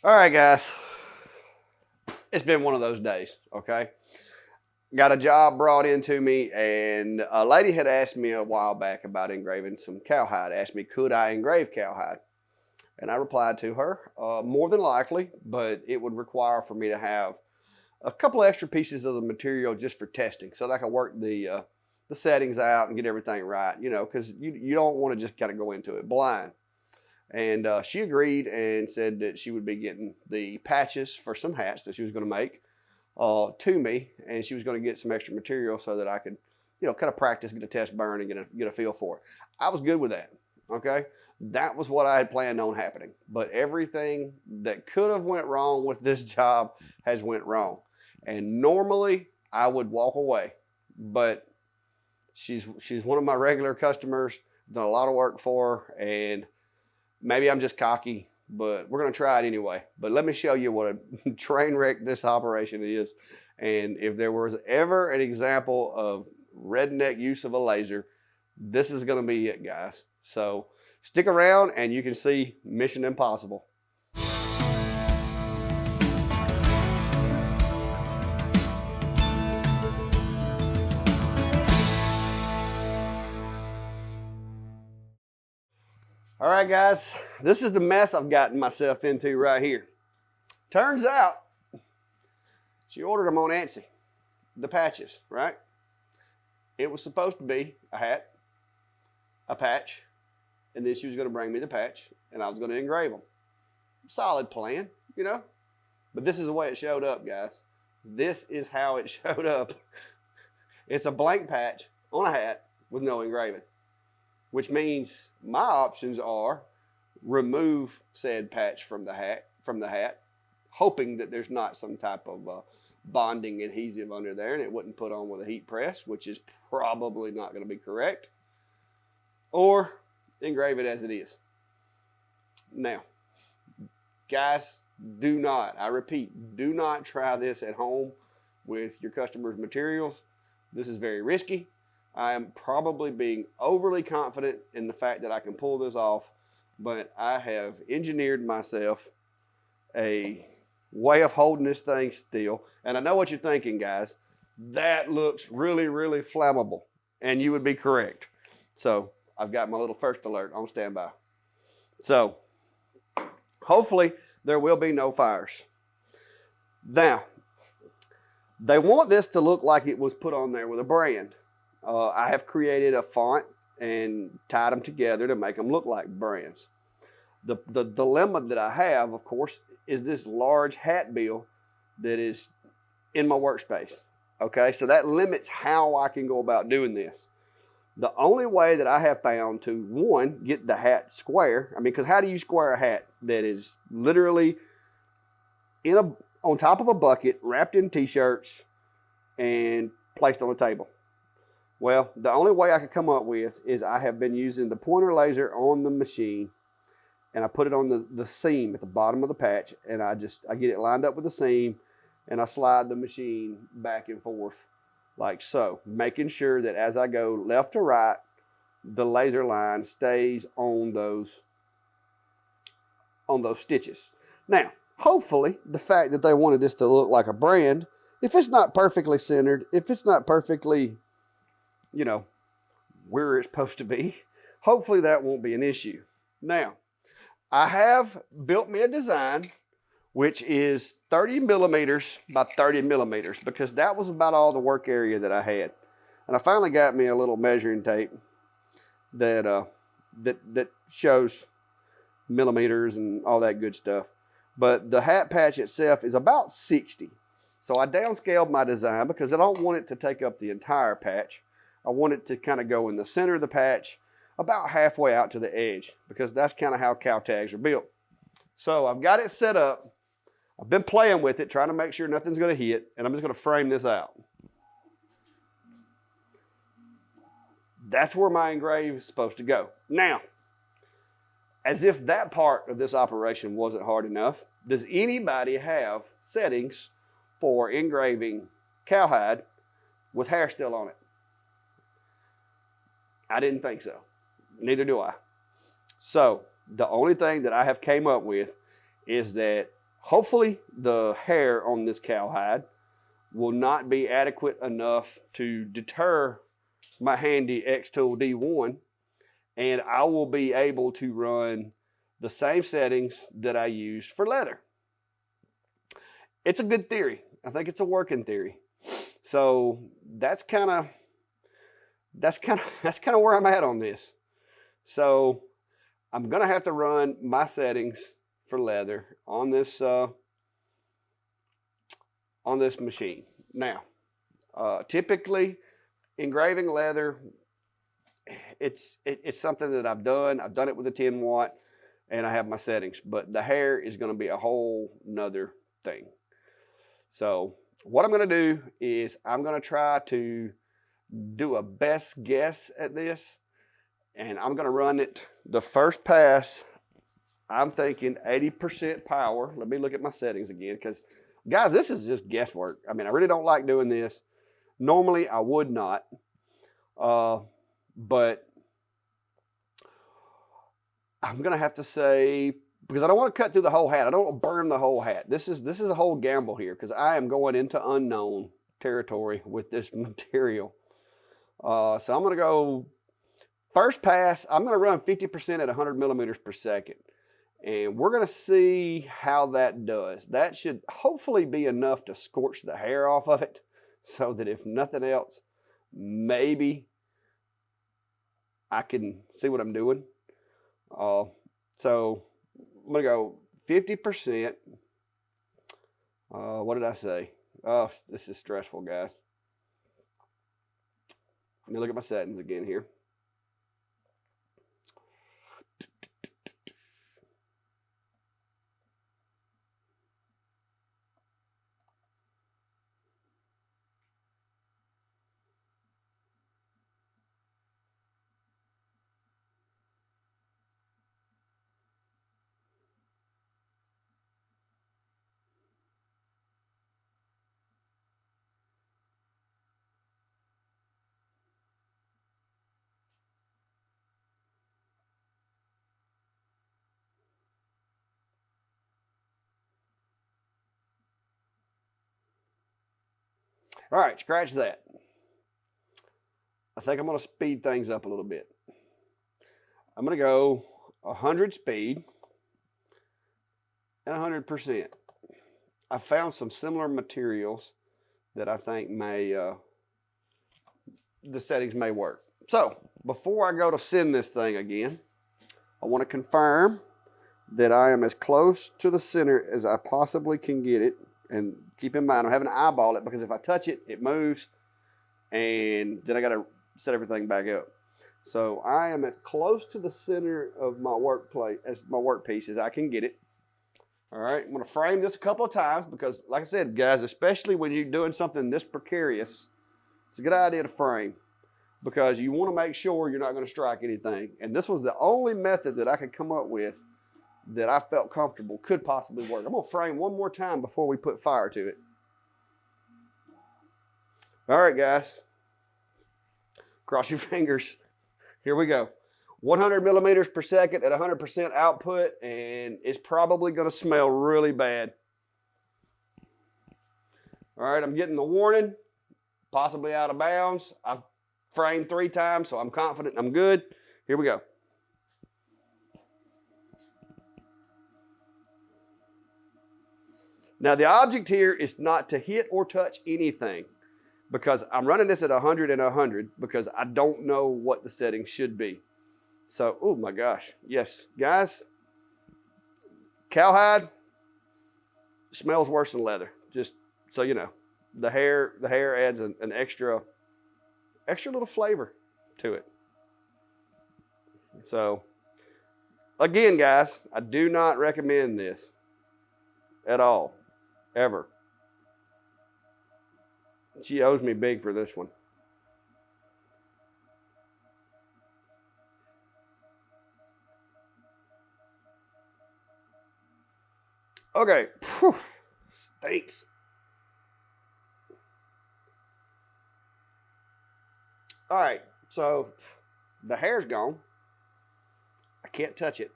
All right, guys. It's been one of those days, okay? Got a job brought into me, and a lady had asked me a while back about engraving some cowhide. Asked me, could I engrave cowhide? And I replied to her, more than likely, but it would require for me to have a couple of extra pieces of the material just for testing so that I can work the settings out and get everything right, you know, because you don't want to just kind of go into it blind. And she agreed and said that she would be getting the patches for some hats that she was going to make to me, and she was going to get some extra material so that I could, you know, kind of practice, get a test burn, and get a feel for it. I was good with that. Okay, that was what I had planned on happening. But everything that could have went wrong with this job has went wrong. And normally I would walk away, but she's one of my regular customers. Done a lot of work for her, and maybe I'm just cocky, but we're going to try it anyway. But let me show you what a train wreck this operation is. And if there was ever an example of redneck use of a laser, this is going to be it, guys. So stick around and you can see Mission Impossible. All right, guys, this is the mess I've gotten myself into right here. Turns out she ordered them on Etsy, the patches, right? It was supposed to be a hat, a patch, and then she was going to bring me the patch, and I was going to engrave them. Solid plan, you know? But this is the way it showed up, guys. This is how it showed up. It's a blank patch on a hat with no engraving, which means my options are remove said patch from the hat, hoping that there's not some type of bonding adhesive under there and it wouldn't put on with a heat press, which is probably not going to be correct, or engrave it as it is. Now, guys, do not, I repeat, do not try this at home with your customers' materials. This is very risky. I am probably being overly confident in the fact that I can pull this off, but I have engineered myself a way of holding this thing still. And I know what you're thinking, guys. That looks really, really flammable. And you would be correct. So I've got my little first alert on standby. So hopefully there will be no fires. Now, they want this to look like it was put on there with a brand. I have created a font and tied them together to make them look like brands. The dilemma that I have, of course, is this large hat bill that is in my workspace. Okay, so that limits how I can go about doing this. The only way that I have found to, one, get the hat square, I mean, because how do you square a hat that is literally on top of a bucket, wrapped in t-shirts, and placed on a table? Well, the only way I could come up with is I have been using the pointer laser on the machine, and I put it on the seam at the bottom of the patch, and I get it lined up with the seam, and I slide the machine back and forth like so, making sure that as I go left to right, the laser line stays on those stitches. Now, hopefully, the fact that they wanted this to look like a brand, if it's not perfectly centered, if it's not perfectly, you know, where it's supposed to be, hopefully that won't be an issue. Now, I have built me a design which is 30 millimeters by 30 millimeters because that was about all the work area that I had. And I finally got me a little measuring tape that that shows millimeters and all that good stuff. But the hat patch itself is about 60. So I downscaled my design because I don't want it to take up the entire patch. I want it to kind of go in the center of the patch, about halfway out to the edge, because that's kind of how cow tags are built. So I've got it set up. I've been playing with it, trying to make sure nothing's going to hit, and I'm just going to frame this out. That's where my engrave is supposed to go. Now, as if that part of this operation wasn't hard enough, does anybody have settings for engraving cowhide with hair still on it? I didn't think so. Neither do I. So the only thing that I have came up with is that Hopefully the hair on this cowhide will not be adequate enough to deter my handy X-Tool D1, and I will be able to run the same settings that I used for leather. It's a good theory. I think it's a working theory. So that's kind of where I'm at on this. So I'm gonna have to run my settings for leather on this machine. Now, typically engraving leather, it's something that I've done. I've done it with a 10 watt, and I have my settings. But the hair is going to be a whole nother thing. So what I'm going to do is I'm going to try to do a best guess at this, and I'm going to run it the first pass. I'm thinking 80% power. Let me look at my settings again, because guys, this is just guesswork. I mean, I really don't like doing this. Normally, I would not, but I'm gonna have to say, because I don't want to cut through the whole hat. I don't want to burn the whole hat. This is a whole gamble here, because I am going into unknown territory with this material. So I'm gonna go first pass. I'm gonna run 50% at 100 millimeters per second. And we're going to see how that does. That should hopefully be enough to scorch the hair off of it, so that if nothing else, maybe I can see what I'm doing. So I'm going to go 50%. What did I say? Oh, this is stressful, guys. Let me look at my settings again here. All right, scratch that. I think I'm going to speed things up a little bit. I'm going to go 100 speed and 100%. I found some similar materials that I think may, the settings may work. So before I go to send this thing again, I want to confirm that I am as close to the center as I possibly can get it. And keep in mind, I'm having to eyeball it, because if I touch it, it moves, and then I got to set everything back up. So I am as close to the center of my work plate as my workpiece as I can get it. All right, I'm going to frame this a couple of times, because like I said, guys, especially when you're doing something this precarious, it's a good idea to frame, because you want to make sure you're not going to strike anything. And this was the only method that I could come up with that I felt comfortable could possibly work. I'm going to frame one more time before we put fire to it. All right, guys. Cross your fingers. Here we go. 100 millimeters per second at 100% output, and it's probably going to smell really bad. All right, I'm getting the warning, possibly out of bounds. I've framed 3 times, so I'm confident I'm good. Here we go. Now, the object here is not to hit or touch anything, because I'm running this at 100 and 100 because I don't know what the settings should be. So, oh my gosh. Yes, guys, cowhide smells worse than leather. Just so you know, the hair adds an extra little flavor to it. So, again, guys, I do not recommend this at all, ever. She owes me big for this one. Okay, whew. Stinks. All right, so the hair's gone. I can't touch it.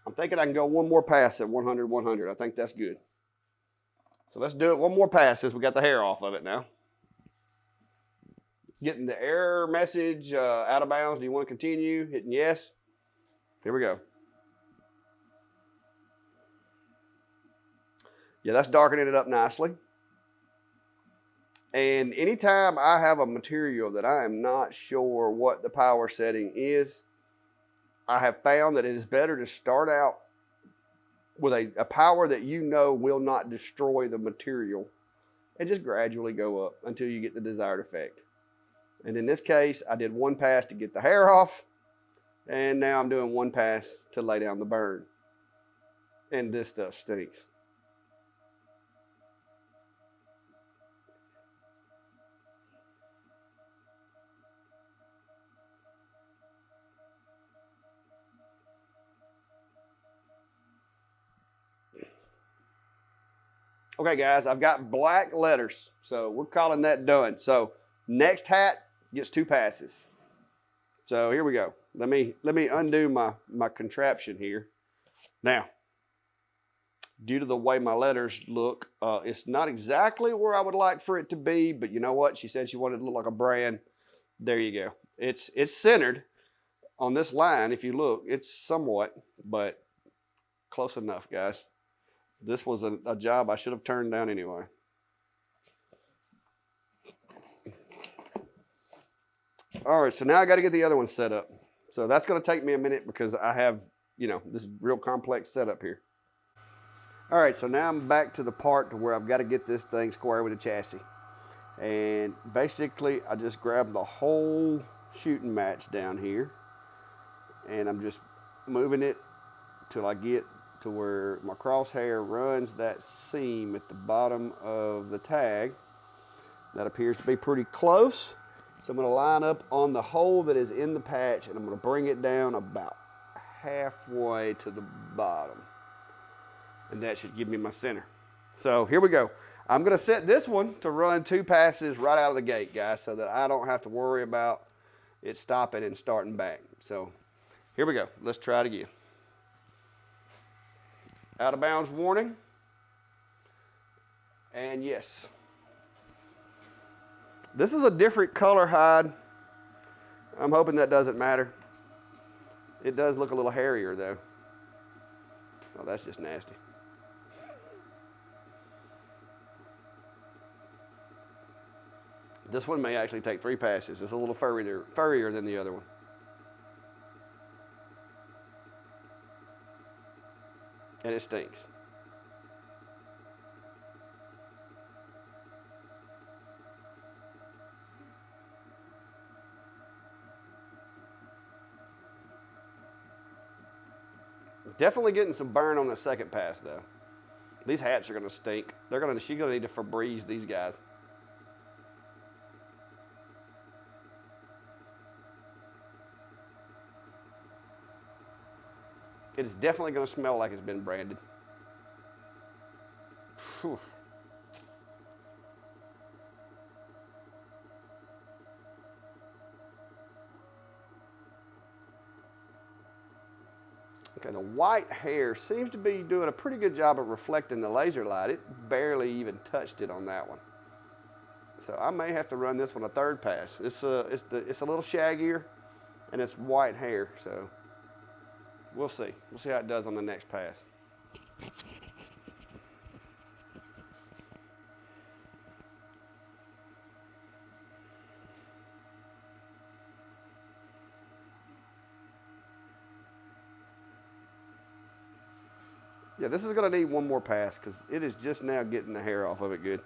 I'm thinking I can go one more pass at 100, 100. I think that's good. So let's do it one more pass since we got the hair off of it now. Getting the error message out of bounds. Do you want to continue? Hitting yes. Here we go. Yeah, that's darkening it up nicely. And anytime I have a material that I am not sure what the power setting is, I have found that it is better to start out with a power that you know will not destroy the material and just gradually go up until you get the desired effect. And in this case, I did one pass to get the hair off, and now I'm doing one pass to lay down the burn. And this stuff stinks. Okay, guys, I've got black letters, so we're calling that done. So next hat gets 2 passes. So here we go. Let me undo my contraption here. Now, due to the way my letters look, it's not exactly where I would like for it to be, but you know what? She said she wanted it to look like a brand. There you go. It's centered on this line. If you look, it's somewhat, but close enough, guys. This was a job I should have turned down anyway. All right, so now I got to get the other one set up. So that's going to take me a minute because I have, this real complex setup here. All right, so now I'm back to the part to where I've got to get this thing square with the chassis. And basically, I just grab the whole shooting match down here, and I'm just moving it till I get to where my crosshair runs that seam at the bottom of the tag. That appears to be pretty close. So I'm going to line up on the hole that is in the patch, and I'm going to bring it down about halfway to the bottom. And that should give me my center. So here we go. I'm going to set this one to run 2 passes right out of the gate, guys, so that I don't have to worry about it stopping and starting back. So here we go. Let's try it again. Out of bounds warning. And yes. This is a different color hide. I'm hoping that doesn't matter. It does look a little hairier though. Oh, that's just nasty. This one may actually take 3 passes. It's a little furrier than the other one. And it stinks. Definitely getting some burn on the second pass though. These hats are gonna stink. She's gonna need to Febreze these guys. It is definitely going to smell like it's been branded. Whew. Okay, the white hair seems to be doing a pretty good job of reflecting the laser light. It barely even touched it on that one. So I may have to run this one a 3rd pass. It's a little shaggier, and it's white hair, so we'll see. We'll see how it does on the next pass. Yeah, this is going to need one more pass because it is just now getting the hair off of it good.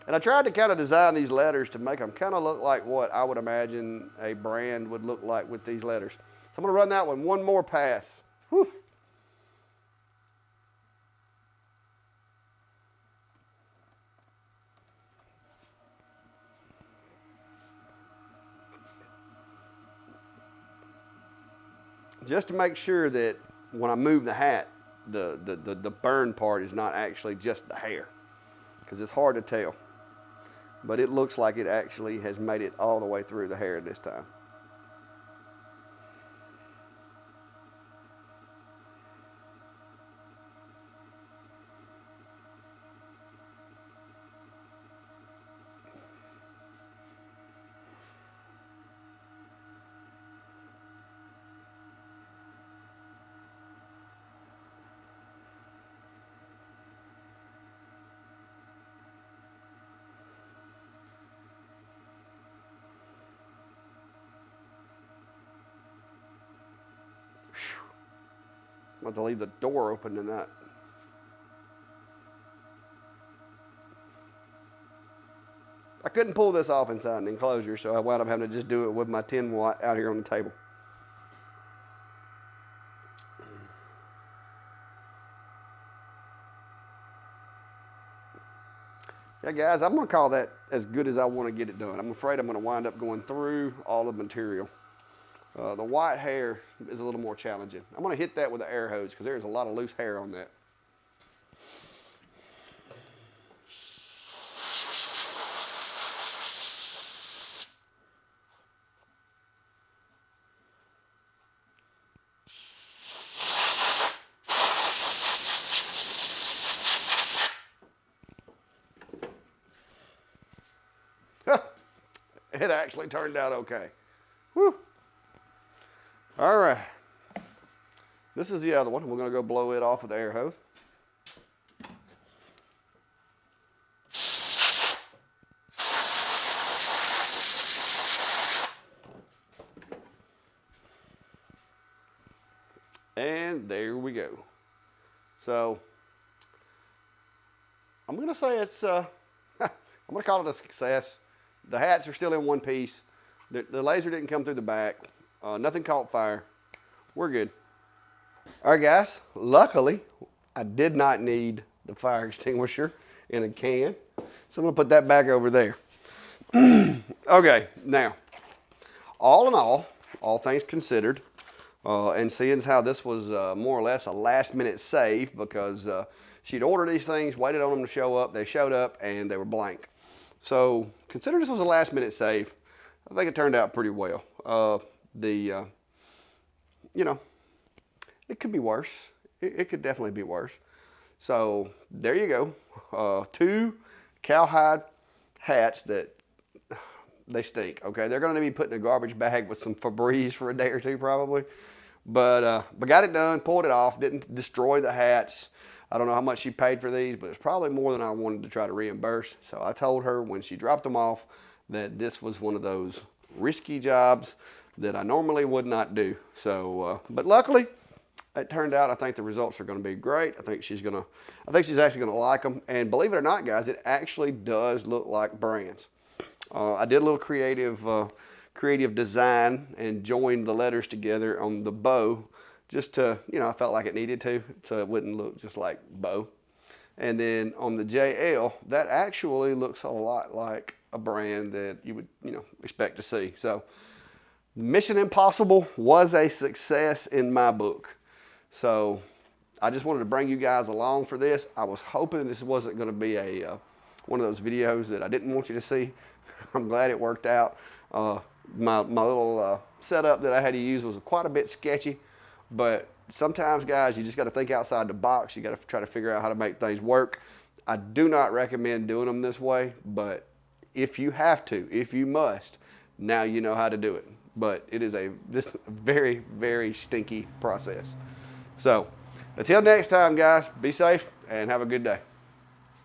And I tried to kind of design these letters to make them kind of look like what I would imagine a brand would look like with these letters. So I'm going to run that one more pass. Whew. just to make sure that when I move the hat, the burn part is not actually just the hair, because it's hard to tell. But it looks like it actually has made it all the way through the hair this time. I'm going to leave the door open tonight. I couldn't pull this off inside an enclosure, so I wound up having to just do it with my 10 watt out here on the table. Yeah, guys, I'm going to call that as good as I want to get it done. I'm afraid I'm going to wind up going through all the material. The white hair is a little more challenging. I'm going to hit that with an air hose because there's a lot of loose hair on that. It actually turned out okay. Whew. All right. This is the other one. We're going to go blow it off with the air hose. And there we go. So I'm going to say it's, I'm going to call it a success. The hats are still in one piece. The laser didn't come through the back. Nothing caught fire. We're good. All right, guys. Luckily, I did not need the fire extinguisher in a can. So I'm going to put that back over there. Okay, now, all in all things considered, and seeing how this was more or less a last-minute save because she'd ordered these things, waited on them to show up. They showed up, and they were blank. So consider this was a last-minute save. I think it turned out pretty well. You know, it could be worse. It could definitely be worse. So there you go. 2 Cowhide hats that they stink. Okay, they're going to be put in a garbage bag with some Febreze for a day or two probably. But got it done, pulled it off, didn't destroy the hats. I don't know how much she paid for these, but it's probably more than I wanted to try to reimburse. So I told her when she dropped them off that this was one of those risky jobs that I normally would not do. So, but luckily it turned out, I think the results are going to be great. I think she's actually going to like them. And believe it or not, guys, it actually does look like brands. I did a little creative design and joined the letters together on the bow just to, you know, I felt like it needed to, so it wouldn't look just like bow. And then on the JL, that actually looks a lot like a brand that you would, you know, expect to see. So Mission Impossible was a success in my book. So I just wanted to bring you guys along for this. I was hoping this wasn't going to be a one of those videos that I didn't want you to see. I'm glad it worked out. My little setup that I had to use was quite a bit sketchy, but sometimes, guys, you just got to think outside the box. You got to try to figure out how to make things work. I do not recommend doing them this way, but if you have to, if you must, now you know how to do it. But it is this very, very stinky process. So until next time, guys, be safe and have a good day.